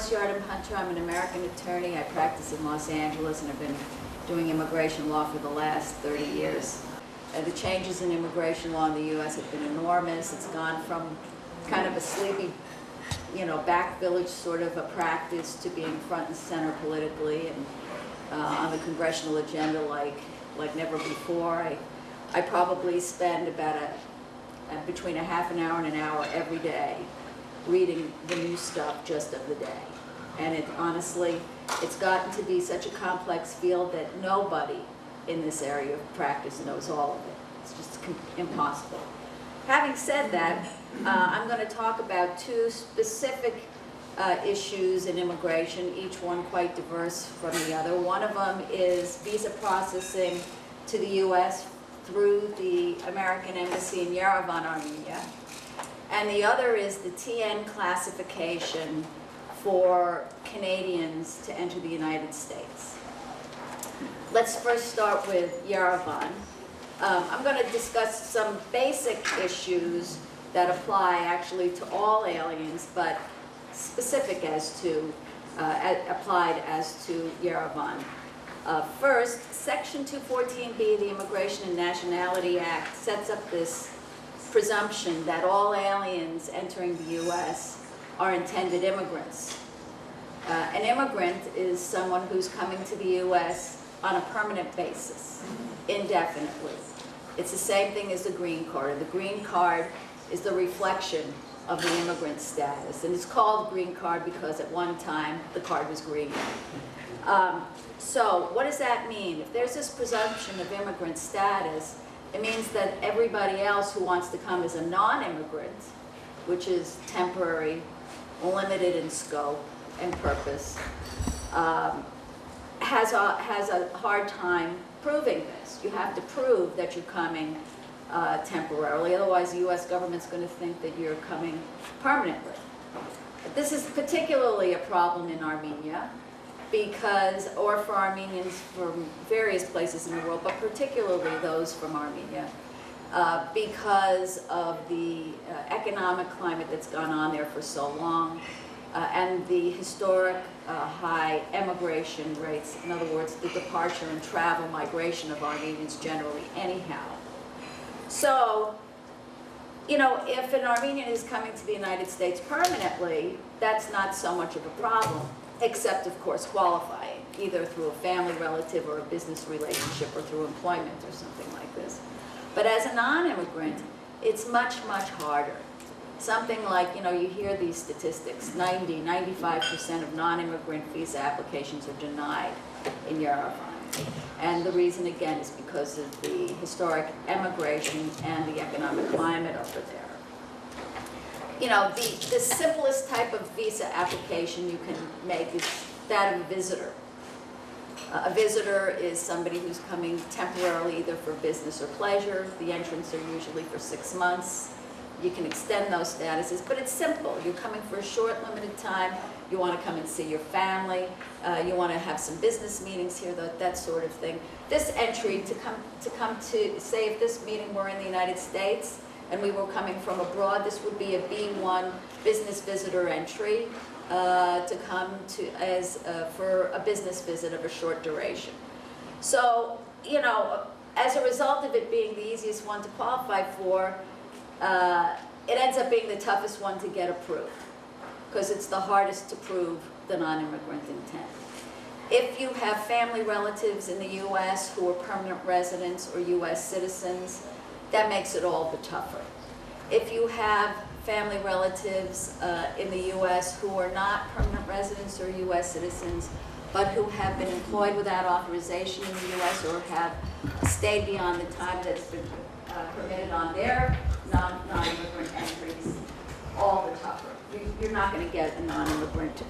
Yardum-Hunter. I'm an American attorney. I practice in Los Angeles and have been doing immigration law for the last 30 years. The changes in immigration law in the U.S. have been enormous. It's gone from kind of a sleepy, back village sort of a practice to being front and center politically and on the congressional agenda like never before. I probably spend about between a half an hour and an hour every day reading the new stuff just of the day. And honestly, it's gotten to be such a complex field that nobody in this area of practice knows all of it. It's just impossible. Having said that, I'm going to talk about two specific issues in immigration, each one quite diverse from the other. One of them is visa processing to the U.S. through the American Embassy in Yerevan, Armenia. And the other is the TN classification for Canadians to enter the United States. Let's first start with Yerevan. I'm going to discuss some basic issues that apply actually to all aliens, but specific as to, applied as to Yerevan. First, Section 214B of the Immigration and Nationality Act sets up this presumption that all aliens entering the U.S. are intended immigrants. An immigrant is someone who's coming to the U.S. on a permanent basis, indefinitely. It's the same thing as the green card. The green card is the reflection of the immigrant status, and it's called green card because at one time the card was green. So what does that mean? If there's this presumption of immigrant status, it means that everybody else who wants to come as a non-immigrant, which is temporary, limited in scope and purpose, has a hard time proving this. You have to prove that you're coming temporarily, otherwise the U.S. government's going to think that you're coming permanently. This is particularly a problem in Armenia, because, or for Armenians from various places in the world, but particularly those from Armenia, because of the economic climate that's gone on there for so long, and the historic high emigration rates, in other words, the departure and travel migration of Armenians generally anyhow. So, if an Armenian is coming to the United States permanently, that's not so much of a problem, except, of course, qualifying, either through a family relative or a business relationship or through employment or something like this. But as a non-immigrant, it's much, much harder. Something like, you hear these statistics, 95% of non-immigrant visa applications are denied in Yerevan. And the reason, again, is because of the historic emigration and the economic climate over there. The simplest type of visa application you can make is that of a visitor. A visitor is somebody who's coming temporarily either for business or pleasure. The entrants are usually for 6 months. You can extend those statuses, but it's simple. You're coming for a short, limited time. You want to come and see your family. You want to have some business meetings here, that sort of thing. This entry to come to, say if this meeting were in the United States and we were coming from abroad, this would be a B1 business visitor entry to come to for a business visit of a short duration. So, as a result of it being the easiest one to qualify for, it ends up being the toughest one to get approved, because it's the hardest to prove the non-immigrant intent. If you have family relatives in the U.S. who are permanent residents or U.S. citizens, that makes it all the tougher. If you have family relatives in the U.S. who are not permanent residents or U.S. citizens, but who have been employed without authorization in the U.S. or have stayed beyond the time that's been permitted on their non-immigrant entries, all the tougher. You're not going to get a non-immigrant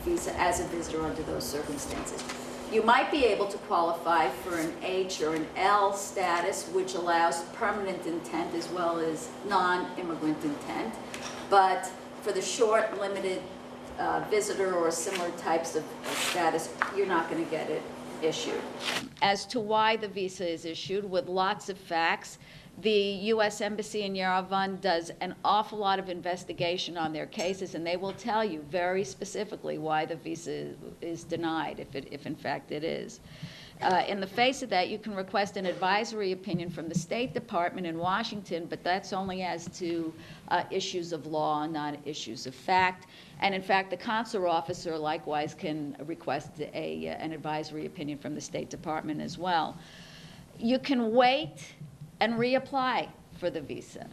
visa as a visitor under those circumstances. You might be able to qualify for an H or an L status, which allows permanent intent as well as non-immigrant intent. But for the short, limited visitor or similar types of status, you're not going to get it issued. As to why the visa is issued, with lots of facts, The U.S. Embassy in Yerevan does an awful lot of investigation on their cases, and they will tell you very specifically why the visa is denied, if in fact it is. In the face of that, you can request an advisory opinion from the State Department in Washington, but that's only as to issues of law, not issues of fact. And in fact, the consular officer likewise can request an advisory opinion from the State Department as well. You can wait and reapply for the visa.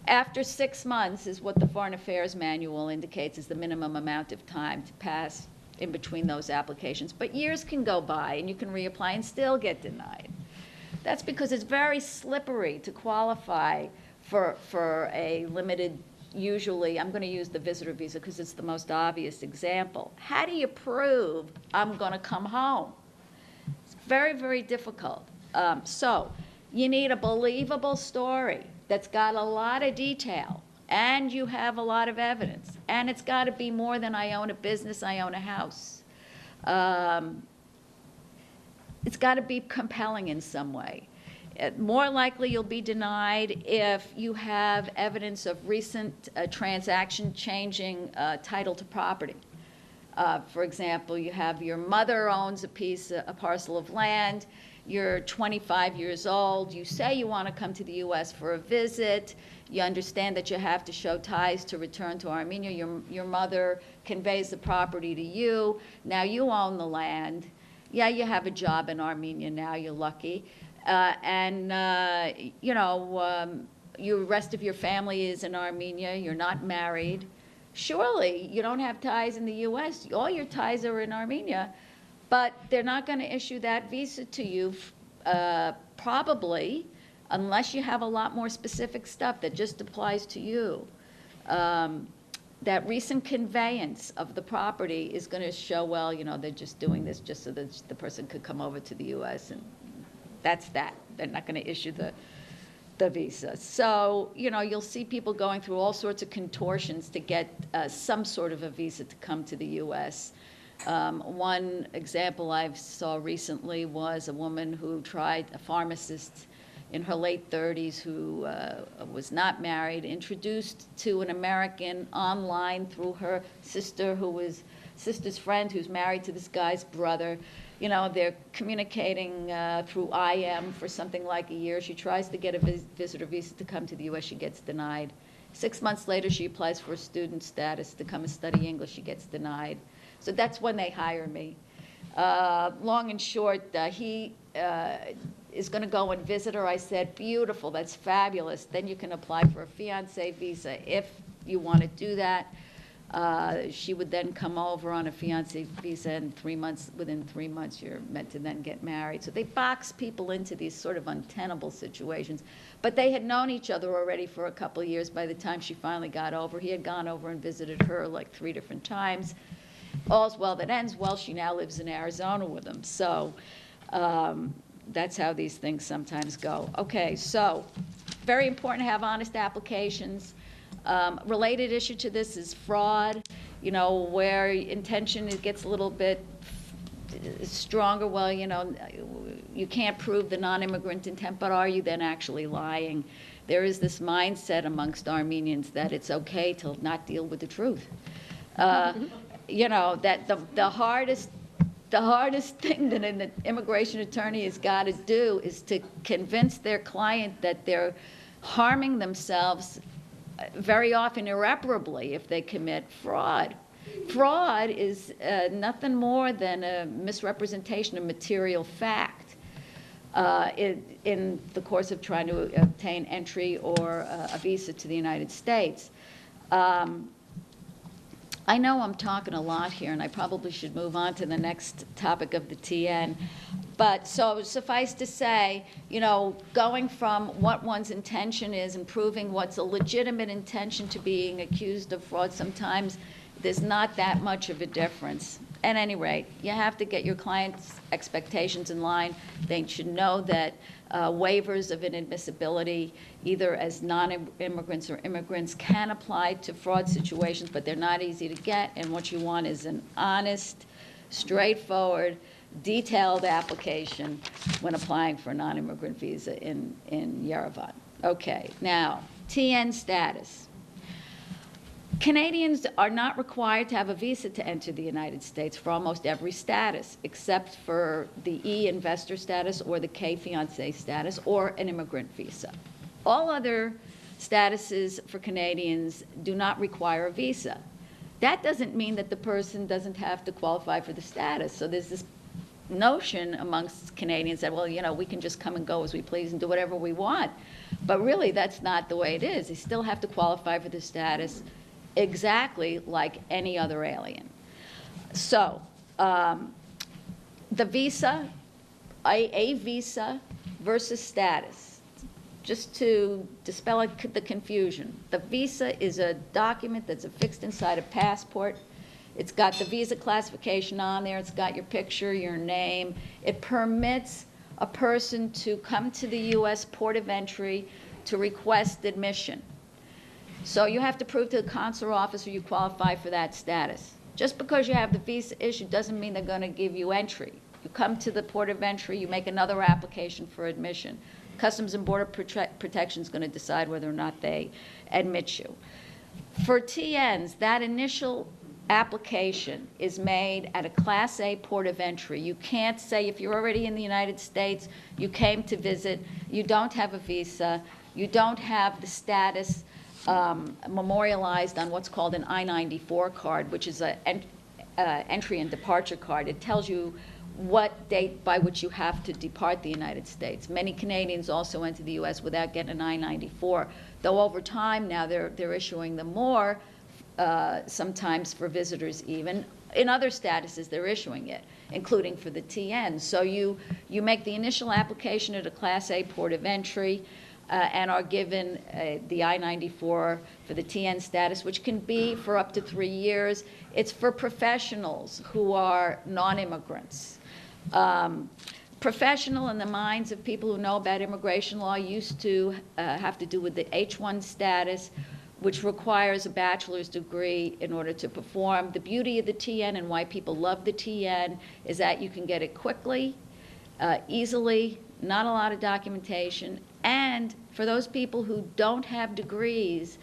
After 6 months is what the Foreign Affairs Manual indicates is the minimum amount of time to pass in between those applications. But years can go by and you can reapply and still get denied. That's because it's very slippery to qualify for a limited, usually, I'm going to use the visitor visa because it's the most obvious example. How do you prove I'm going to come home? It's very, very difficult. So you need a believable story that's got a lot of detail, and you have a lot of evidence, and it's got to be more than I own a business, I own a house. It's got to be compelling in some way. More likely you'll be denied if you have evidence of recent transaction changing title to property. For example, you have your mother owns a parcel of land, you're 25 years old, you say you want to come to the U.S. for a visit, you understand that you have to show ties to return to Armenia, your mother conveys the property to you, now you own the land, yeah, you have a job in Armenia now, you're lucky, you know, the rest of your family is in Armenia, you're not married, surely you don't have ties in the U.S., all your ties are in Armenia, but they're not going to issue that visa to you probably unless you have a lot more specific stuff that just applies to you. That recent conveyance of the property is going to show, well, you know, they're just doing this just so that the person could come over to the U.S. and that's that. They're not going to issue the visa. So, you know, you'll see people going through all sorts of contortions to get some sort of a visa to come to the U.S. One example I saw recently was a woman who tried, a pharmacist in her late 30s who was not married, introduced to an American online through her sister, who was sister's friend, who's married to this guy's brother. You know, they're communicating through IM for something like a year. She tries to get a visitor visa to come to the U.S. She gets denied. 6 months later, she applies for a student status to come and study English. She gets denied. So that's when they hire me. Long and short, he is going to go and visit her. I said, beautiful, that's fabulous. Then you can apply for a fiancé visa if you want to do that. She would then come over on a fiancé visa, and within 3 months, you're meant to then get married. So they box people into these sort of untenable situations. But they had known each other already for a couple of years by the time she finally got over. He had gone over and visited her like 3 different times. All's well that ends well. She now lives in Arizona with him. So that's how these things sometimes go. Okay, so very important to have honest applications. Related issue to this is fraud, you know, where intention it gets a little bit stronger. Well, you know, you can't prove the non-immigrant intent, but are you then actually lying? There is this mindset amongst Armenians that it's okay to not deal with the truth. You know, that the hardest thing that an immigration attorney has got to do is to convince their client that they're harming themselves very often irreparably if they commit fraud. Fraud is nothing more than a misrepresentation of material fact in the course of trying to obtain entry or a visa to the United States. I know I'm talking a lot here, and I probably should move on to the next topic of the TN. But so suffice to say, you know, going from what one's intention is and proving what's a legitimate intention to being accused of fraud, sometimes there's not that much of a difference. At any rate, you have to get your client's expectations in line. They should know that waivers of inadmissibility, either as non-immigrants or immigrants, can apply to fraud situations, but they're not easy to get. And what you want is an honest, straightforward, detailed application when applying for a non-immigrant visa in Yerevan. Okay, now, TN status. Canadians are not required to have a visa to enter the United States for almost every status, except for the E investor status or the K fiancé status or an immigrant visa. All other statuses for Canadians do not require a visa. That doesn't mean that the person doesn't have to qualify for the status. So there's this notion amongst Canadians that, well, you know, we can just come and go as we please and do whatever we want. But really, that's not the way it is. They still have to qualify for the status exactly like any other alien. So the visa, a visa versus status, just to dispel the confusion. The visa is a document that's affixed inside a passport. It's got the visa classification on there. It's got your picture, your name. It permits a person to come to the U.S. port of entry to request admission. So you have to prove to the consular officer you qualify for that status. Just because you have the visa issued doesn't mean they're going to give you entry. You come to the port of entry, you make another application for admission. Customs and Border Protection is going to decide whether or not they admit you. For TNs, that initial application is made at a Class A port of entry. You can't say if you're already in the United States, you came to visit, you don't have a visa, you don't have the status memorialized on what's called an I-94 card, which is an entry and departure card. It tells you what date by which you have to depart the United States. Many Canadians also enter the U.S. without getting an I-94, though over time now they're issuing them more, sometimes for visitors even. In other statuses, they're issuing it, including for the TN. So you make the initial application at a Class A port of entry, and are given the I-94 for the TN status, which can be for up to 3 years. It's for professionals who are non-immigrants. Professional in the minds of people who know about immigration law used to have to do with the H-1 status, which requires a bachelor's degree in order to perform. The beauty of the TN and why people love the TN is that you can get it quickly, easily, not a lot of documentation, and for those people who don't have degrees,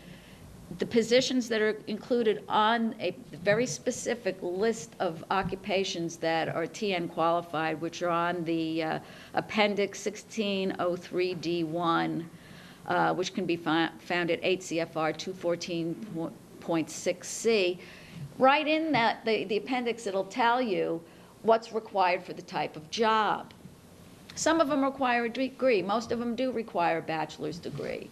the positions that are included on a very specific list of occupations that are TN qualified, which are on the Appendix 1603D1, which can be found at 8 CFR 214.6C. Right in that, the appendix, it'll tell you what's required for the type of job. Some of them require a degree. Most of them do require a bachelor's degree.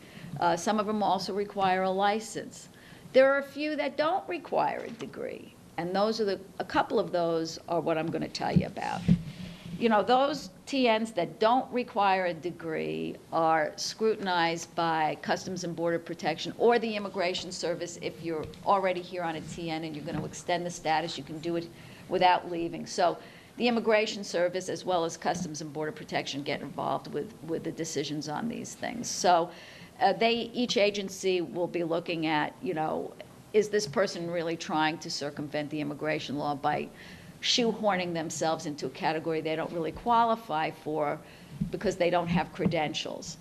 Some of them also require a license. There are a few that don't require a degree, and those are a couple of those are what I'm going to tell you about. You know, those TNs that don't require a degree are scrutinized by Customs and Border Protection or the Immigration Service. If you're already here on a TN and you're going to extend the status, you can do it without leaving. So the Immigration Service, as well as Customs and Border Protection, get involved with the decisions on these things. So each agency will be looking at, you know, is this person really trying to circumvent the immigration law by shoehorning themselves into a category they don't really qualify for because they don't have credentials.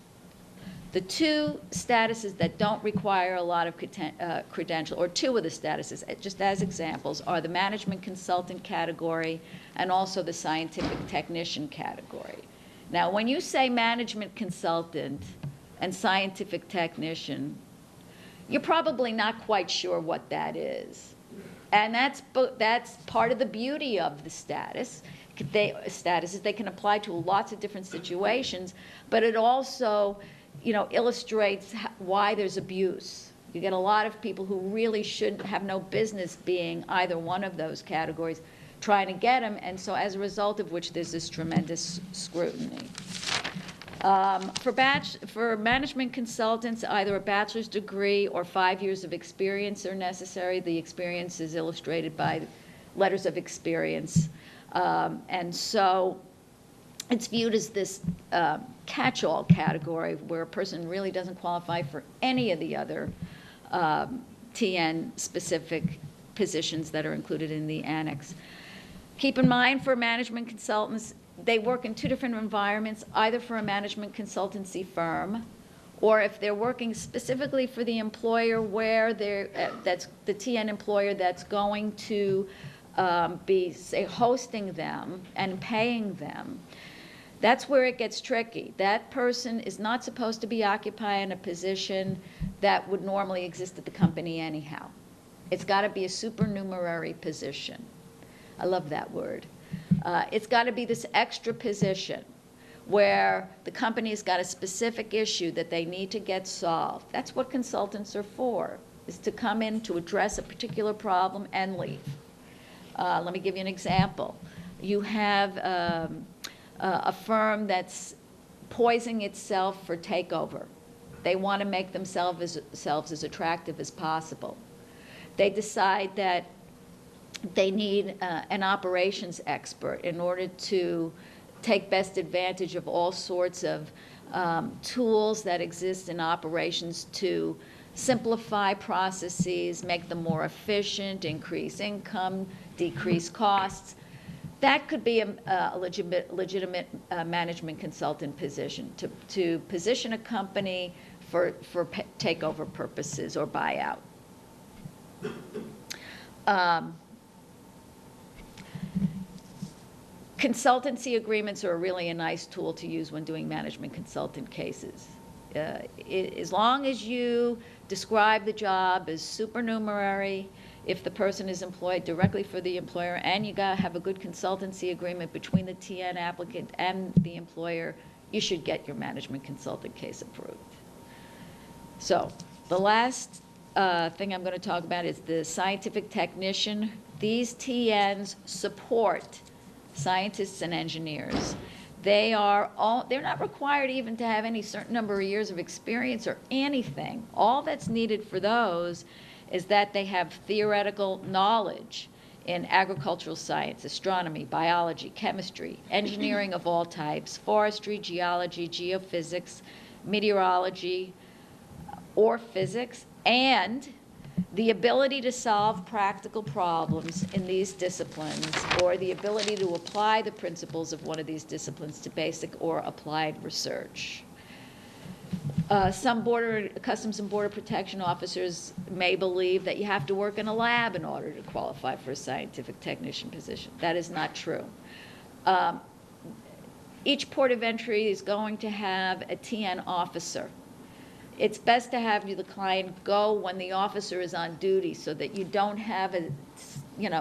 The two statuses that don't require a lot of credential, or two of the statuses, just as examples, are the management consultant category and also the scientific technician category. Now, when you say management consultant and scientific technician, you're probably not quite sure what that is. And that's part of the beauty of the status. Statuses, they can apply to lots of different situations, but it also, you know, illustrates why there's abuse. You get a lot of people who really should have no business being either one of those categories trying to get them, and so as a result of which there's this tremendous scrutiny. For management consultants, either a bachelor's degree or 5 years of experience are necessary. The experience is illustrated by letters of experience. And so it's viewed as this catch-all category where a person really doesn't qualify for any of the other TN-specific positions that are included in the annex. Keep in mind, for management consultants, they work in two different environments, either for a management consultancy firm, or if they're working specifically for the employer where that's the TN employer that's going to be, say, hosting them and paying them. That's where it gets tricky. That person is not supposed to be occupying a position that would normally exist at the company anyhow. It's got to be a supernumerary position. I love that word. It's got to be this extra position where the company's got a specific issue that they need to get solved. That's what consultants are for, is to come in to address a particular problem and leave. Let me give you an example. You have a firm that's poising itself for takeover. They want to make themselves as attractive as possible. They decide that they need an operations expert in order to take best advantage of all sorts of tools that exist in operations to simplify processes, make them more efficient, increase income, decrease costs. That could be a legitimate management consultant position, to position a company for takeover purposes or buyout. Consultancy agreements are really a nice tool to use when doing management consultant cases. As long as you describe the job as supernumerary, if the person is employed directly for the employer, and you gotta have a good consultancy agreement between the TN applicant and the employer, you should get your management consultant case approved. So the last thing I'm going to talk about is the scientific technician. These TNs support scientists and engineers. They're not required even to have any certain number of years of experience or anything. All that's needed for those is that they have theoretical knowledge in agricultural science, astronomy, biology, chemistry, engineering of all types, forestry, geology, geophysics, meteorology, or physics, and the ability to solve practical problems in these disciplines, or the ability to apply the principles of one of these disciplines to basic or applied research. Some Customs and Border Protection officers may believe that you have to work in a lab in order to qualify for a scientific technician position. That is not true. Each port of entry is going to have a TN officer. It's best to have the client go when the officer is on duty, so that you don't have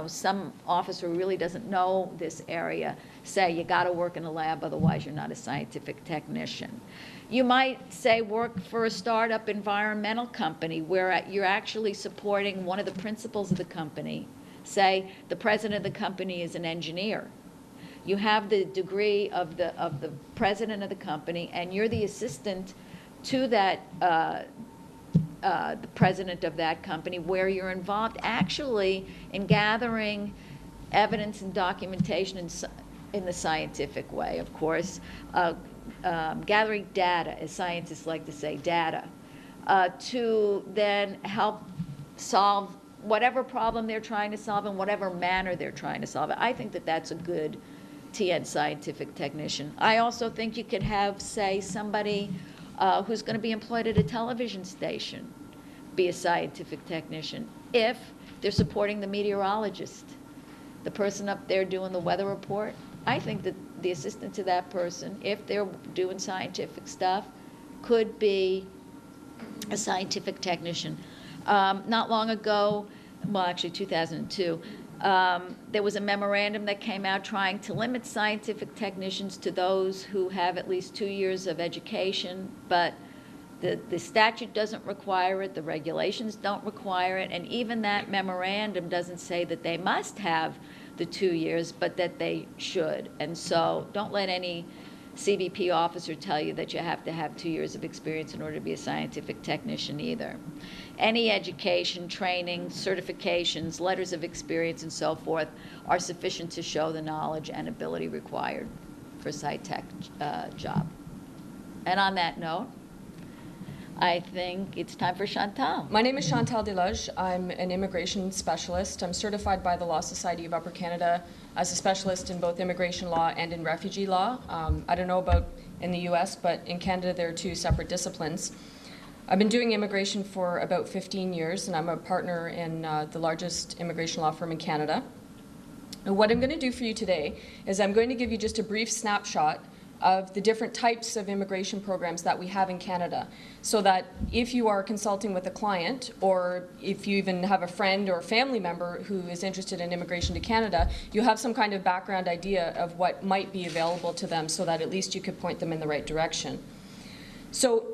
some officer who really doesn't know this area say you got to work in a lab, otherwise you're not a scientific technician. You might say work for a startup environmental company where you're actually supporting one of the principals of the company. Say the president of the company is an engineer. You have the degree of the president of the company, and you're the assistant to that the president of that company, where you're involved actually in gathering evidence and documentation in the scientific way, of course, gathering data, as scientists like to say, data, to then help solve whatever problem they're trying to solve in whatever manner they're trying to solve it. I think that that's a good TN scientific technician. I also think you could have, say, somebody who's going to be employed at a television station be a scientific technician if they're supporting the meteorologist, the person up there doing the weather report. I think that the assistant to that person, if they're doing scientific stuff, could be a scientific technician. Not long ago, well, actually 2002, there was a memorandum that came out trying to limit scientific technicians to those who have at least 2 years of education, but the statute doesn't require it, the regulations don't require it, and even that memorandum doesn't say that they must have the 2 years, but that they should. And so don't let any CBP officer tell you that you have to have 2 years of experience in order to be a scientific technician either. Any education, training, certifications, letters of experience, and so forth are sufficient to show the knowledge and ability required for a sci-tech job. And on that note, I think it's time for Chantal. My name is Chantal Delage. I'm an immigration specialist. I'm certified by the Law Society of Upper Canada as a specialist in both immigration law and in refugee law. I don't know about in the US, but in Canada there are two separate disciplines. I've been doing immigration for about 15 years, and I'm a partner in the largest immigration law firm in Canada. And what I'm going to do for you today is I'm going to give you just a brief snapshot of the different types of immigration programs that we have in Canada, so that if you are consulting with a client, or if you even have a friend or a family member who is interested in immigration to Canada, you have some kind of background idea of what might be available to them, so that at least you could point them in the right direction. So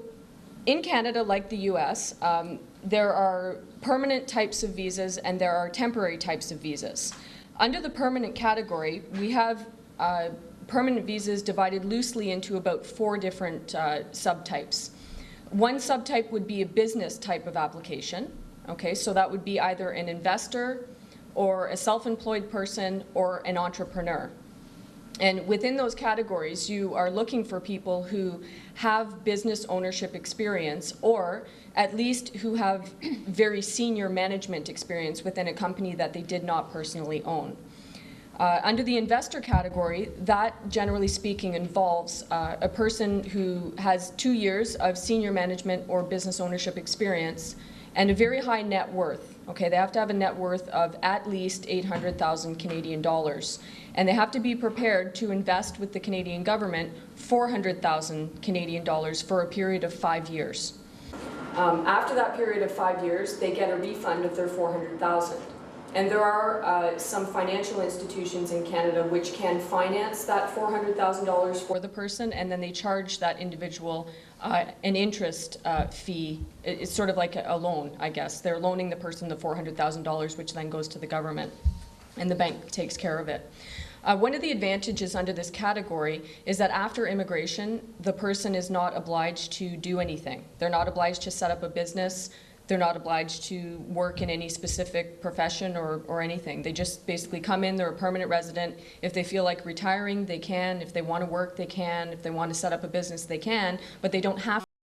in Canada, like the US, there are permanent types of visas and there are temporary types of visas. Under the permanent category, we have permanent visas divided loosely into about 4 different subtypes. One subtype would be a business type of application. Okay, so that would be either an investor or a self-employed person or an entrepreneur. And within those categories, you are looking for people who have business ownership experience, or at least who have very senior management experience within a company that they did not personally own. Under the investor category, that generally speaking involves a person who has 2 years of senior management or business ownership experience and a very high net worth. Okay, they have to have a net worth of at least 800,000 Canadian dollars. And they have to be prepared to invest with the Canadian government 400,000 Canadian dollars for a period of 5 years. After that period of 5 years, they get a refund of their 400,000. And there are some financial institutions in Canada which can finance that $400,000 for the person, and then they charge that individual an interest fee. It's sort of like a loan, I guess. They're loaning the person the $400,000, which then goes to the government, and the bank takes care of it. One of the advantages under this category is that after immigration, the person is not obliged to do anything. They're not obliged to set up a business. They're not obliged to work in any specific profession or anything. They just basically come in, they're a permanent resident. If they feel like retiring, they can. If they want to work, they can. If they want to set up a business, they can. But they don't have